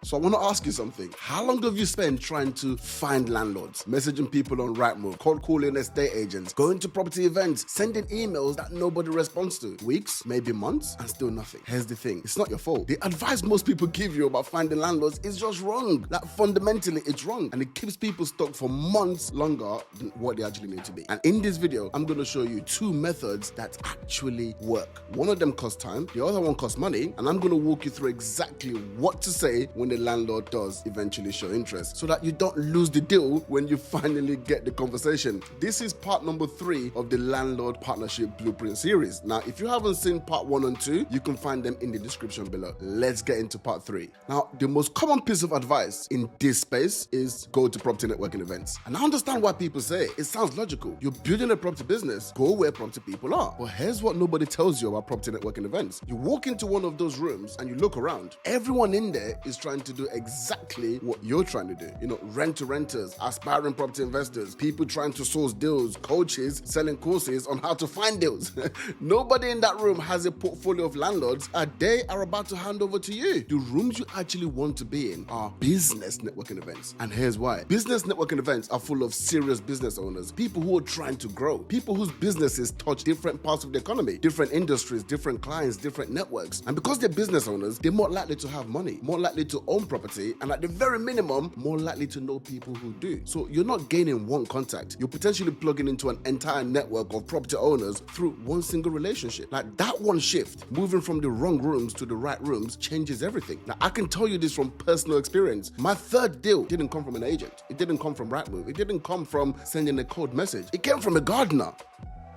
So I want to ask you something. How long have you spent trying to find landlords, messaging people on Rightmove, cold calling estate agents, going to property events, sending emails that nobody responds to? Weeks, maybe months, and still nothing. Here's the thing. It's not your fault. The advice most people give you about finding landlords is just wrong. Like, fundamentally, it's wrong. And it keeps people stuck for months longer than what they actually need to be. And in this video, I'm going to show you 2 methods that actually work. One of them costs time, the other one costs money, and I'm going to walk you through exactly what to say when the landlord does eventually show interest, so that you don't lose the deal when you finally get the conversation. This is part number 3 of the Landlord Partnership Blueprint series. Now, if you haven't seen part 1 and 2, you can find them in the description below. Let's get into part 3. Now, the most common piece of advice in this space is go to property networking events. And I understand why people say it. It sounds logical. You're building a property business, go where property people are. But here's what nobody tells you about property networking events. You walk into one of those rooms and you look around. Everyone in there is trying to do exactly what you're trying to do. You know, rent-to-renters, aspiring property investors, people trying to source deals, coaches selling courses on how to find deals. Nobody in that room has a portfolio of landlords that they are about to hand over to you. The rooms you actually want to be in are business networking events. And here's why. Business networking events are full of serious business owners, people who are trying to grow, people whose businesses touch different parts of the economy, different industries, different clients, different networks. And because they're business owners, they're more likely to have money, more likely to own property, and at the very minimum, more likely to know people who do. So you're not gaining one contact, you're potentially plugging into an entire network of property owners through one single relationship. Like, that one shift, moving from the wrong rooms to the right rooms, changes everything. Now, I can tell you this from personal experience. My third deal didn't come from an agent. It didn't come from Rightmove. It didn't come from sending a cold message. It came from a gardener.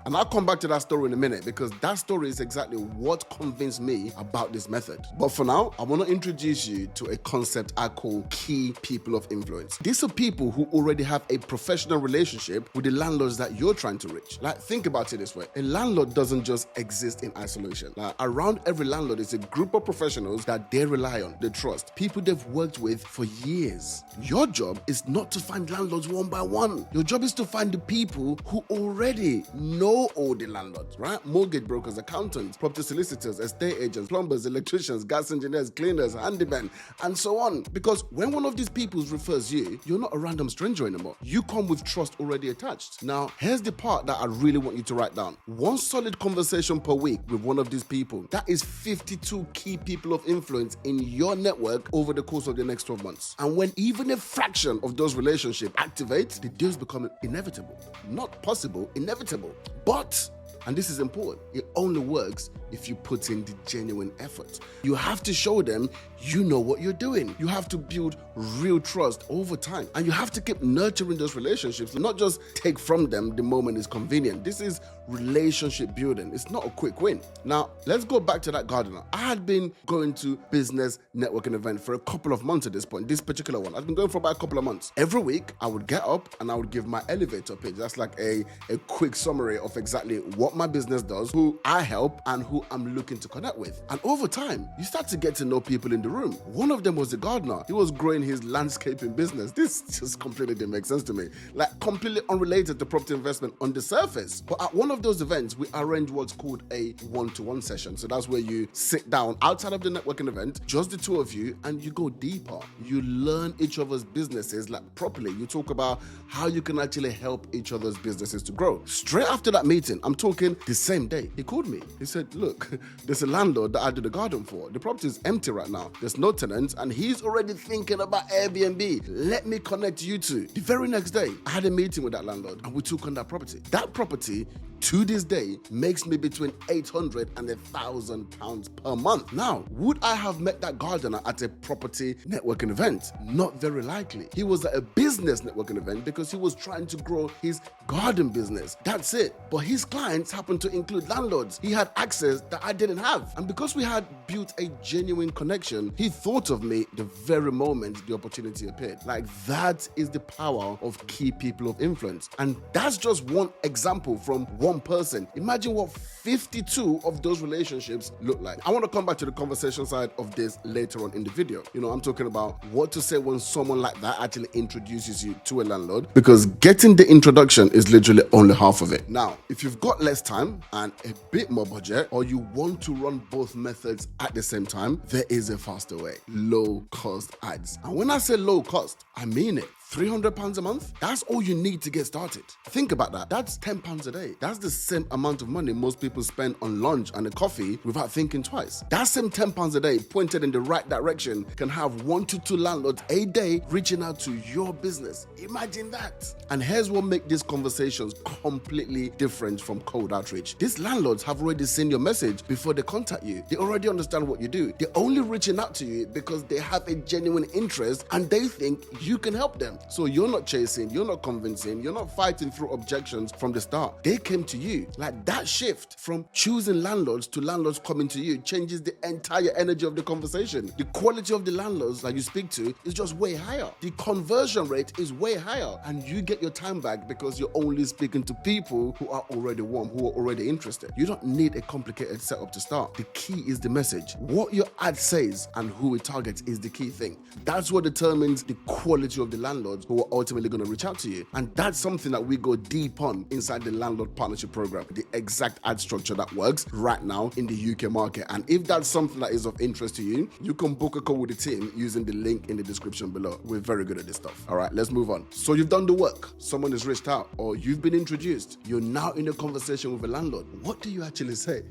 And I'll come back to that story in a minute, because that story is exactly what convinced me about this method. But for now, I want to introduce you to a concept I call key people of influence. These are people who already have a professional relationship with the landlords that you're trying to reach. Like, think about it this way. A landlord doesn't just exist in isolation. Like, around every landlord is a group of professionals that they rely on, they trust, people they've worked with for years. Your job is not to find landlords one by one. Your job is to find the people who already know all the landlords, right? Mortgage brokers, accountants, property solicitors, estate agents, plumbers, electricians, gas engineers, cleaners, handymen, and so on. Because when one of these people refers you, you're not a random stranger anymore. You come with trust already attached. Now, here's the part that I really want you to write down. One solid conversation per week with one of these people, that is 52 key people of influence in your network over the course of the next 12 months. And when even a fraction of those relationships activate, the deals become inevitable. Not possible, inevitable. But, and this is important, it only works if you put in the genuine effort. You have to show them you know what you're doing. You have to build real trust over time. And you have to keep nurturing those relationships, not just take from them the moment it's convenient. This is relationship building. It's not a quick win. Now, let's go back to that gardener. I had been going to business networking event for a couple of months at this point. This particular one, I've been going for about a couple of months. Every week, I would get up and I would give my elevator pitch. That's like a quick summary of exactly what my business does, who I help, and who I'm looking to connect with. And over time, you start to get to know people in the room. One of them was the gardener. He was growing his landscaping business. This just completely didn't make sense to me. Like, completely unrelated to property investment on the surface. But at one of those events, we arranged what's called a one-to-one session. So that's where you sit down outside of the networking event, just the two of you, and you go deeper. You learn each other's businesses like properly. You talk about how you can actually help each other's businesses to grow. Straight after that meeting, I'm talking the same day, he called me. He said, look, there's a landlord that I did the garden for. The property is empty right now. There's no tenants, and he's already thinking about Airbnb. Let me connect you two. The very next day, I had a meeting with that landlord, and we took on that property. That property, to this day, makes me between £800 and £1,000 per month. Now, would I have met that gardener at a property networking event? Not very likely. He was at a business networking event because he was trying to grow his garden business. That's it. But his clients happened to include landlords. He had access that I didn't have. And because we had built a genuine connection, he thought of me the very moment the opportunity appeared. Like, that is the power of key people of influence. And that's just one example from one person. Imagine what 52 of those relationships look like. I want to come back to the conversation side of this later on in the video. I'm talking about what to say when someone like that actually introduces you to a landlord, because getting the introduction is literally only half of it. Now, if you've got less time and a bit more budget, or you want to run both methods at the same time, there is a faster way: low cost ads. And when I say low cost, I mean it. £300 a month? That's all you need to get started. Think about that. That's £10 a day. That's the same amount of money most people spend on lunch and a coffee without thinking twice. That same £10 a day pointed in the right direction can have 1 to 2 landlords a day reaching out to your business. Imagine that. And here's what makes these conversations completely different from cold outreach. These landlords have already seen your message before they contact you. They already understand what you do. They're only reaching out to you because they have a genuine interest and they think you can help them. So you're not chasing, you're not convincing, you're not fighting through objections from the start. They came to you. Like, that shift from choosing landlords to landlords coming to you changes the entire energy of the conversation. The quality of the landlords that you speak to is just way higher. The conversion rate is way higher, and you get your time back because you're only speaking to people who are already warm, who are already interested. You don't need a complicated setup to start. The key is the message. What your ad says and who it targets is the key thing. That's what determines the quality of the landlords who are ultimately going to reach out to you. And that's something that we go deep on inside the Landlord Partnership Program, the exact ad structure that works right now in the UK market. And if that's something that is of interest to you, you can book a call with the team using the link in the description below. We're very good at this stuff. All right, let's move on. So you've done the work, someone has reached out, or you've been introduced. You're now in a conversation with a landlord. What do you actually say?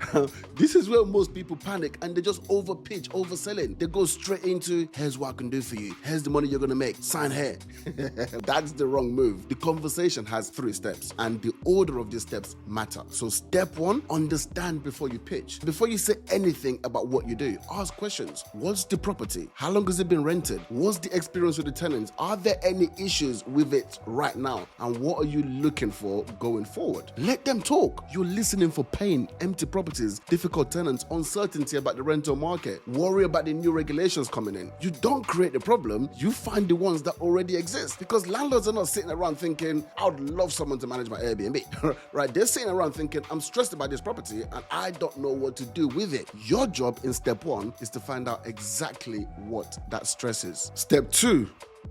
This is where most people panic and they just overpitch, overselling. They go straight into, here's what I can do for you. Here's the money you're going to make. Sign here. That's the wrong move. The conversation has 3 steps, and the order of these steps matter. So step 1, understand before you pitch. Before you say anything about what you do, ask questions. What's the property? How long has it been rented? What's the experience with the tenants? Are there any issues with it right now? And what are you looking for going forward? Let them talk. You're listening for pain, empty properties, difficult tenants, uncertainty about the rental market, worry about the new regulations coming in. You don't create the problem, you find the ones that already exist, because landlords are not sitting around thinking, I would love someone to manage my Airbnb, right? They're sitting around thinking, I'm stressed about this property and I don't know what to do with it. Your job in step 1 is to find out exactly what that stress is. Step 2,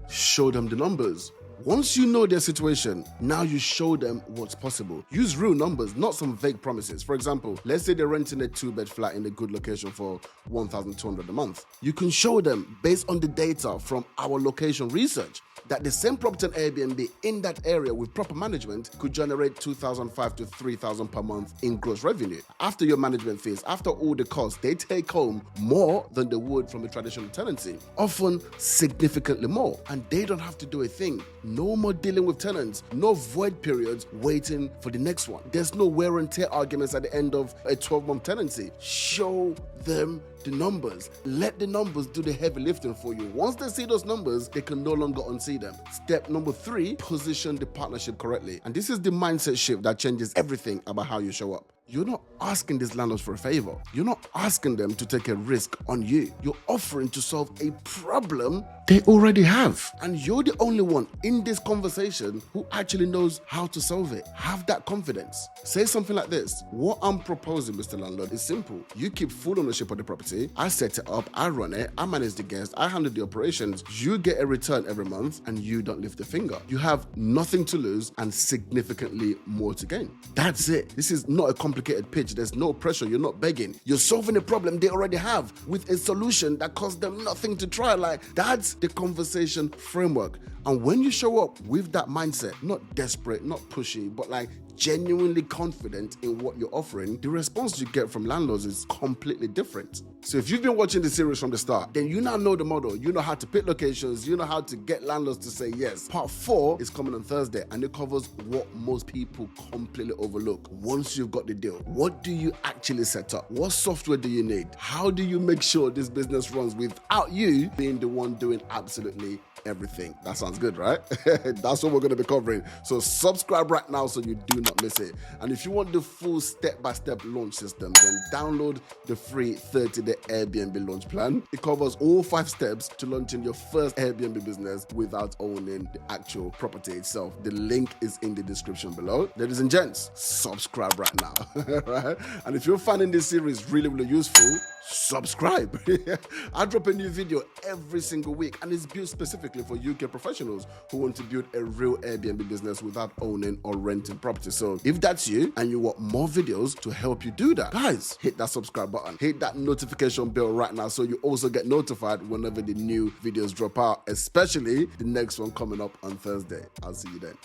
show them the numbers. Once you know their situation, now you show them what's possible. Use real numbers, not some vague promises. For example, let's say they're renting a 2-bed flat in a good location for $1,200 a month. You can show them, based on the data from our location research, that the same property on Airbnb in that area with proper management could generate $2,500 to $3,000 per month in gross revenue. After your management fees, after all the costs, they take home more than they would from a traditional tenancy, often significantly more, and they don't have to do a thing. No more dealing with tenants, no void periods waiting for the next one. There's no wear and tear arguments at the end of a 12-month tenancy. Show them the numbers. Let the numbers do the heavy lifting for you. Once they see those numbers, they can no longer unsee them. Step number 3, position the partnership correctly. And this is the mindset shift that changes everything about how you show up. You're not asking these landlords for a favor. You're not asking them to take a risk on you. You're offering to solve a problem they already have. And you're the only one in this conversation who actually knows how to solve it. Have that confidence. Say something like this: what I'm proposing, Mr. Landlord, is simple. You keep full ownership of the property. I set it up, I run it, I manage the guests, I handle the operations. You get a return every month and you don't lift a finger. You have nothing to lose and significantly more to gain. That's it. This is not a complicated pitch. There's no pressure. You're not begging. You're solving a problem they already have with a solution that costs them nothing to try. Like, that's the conversation framework. And when you show up with that mindset, not desperate, not pushy, but like genuinely confident in what you're offering, the response you get from landlords is completely different. So if you've been watching the series from the start, then you now know the model. You know how to pick locations. You know how to get landlords to say yes. Part 4 is coming on Thursday, and it covers what most people completely overlook. Once you've got the deal, what do you actually set up? What software do you need? How do you make sure this business runs without you being the one doing absolutely everything? That sounds Sounds good, right? That's what we're going to be covering. So subscribe right now so you do not miss it. And if you want the full step-by-step launch system, then download the free 30-day Airbnb launch plan. It covers all 5 steps to launching your first Airbnb business without owning the actual property itself. The link is in the description below. Ladies and gents, subscribe right now. Right? And if you're finding this series really, really useful, subscribe. I drop a new video every single week, and it's built specifically for UK professionals who want to build a real Airbnb business without owning or renting property. So if that's you and you want more videos to help you do that, guys, hit that subscribe button, hit that notification bell right now so you also get notified whenever the new videos drop out, especially the next one coming up on Thursday. I'll see you then.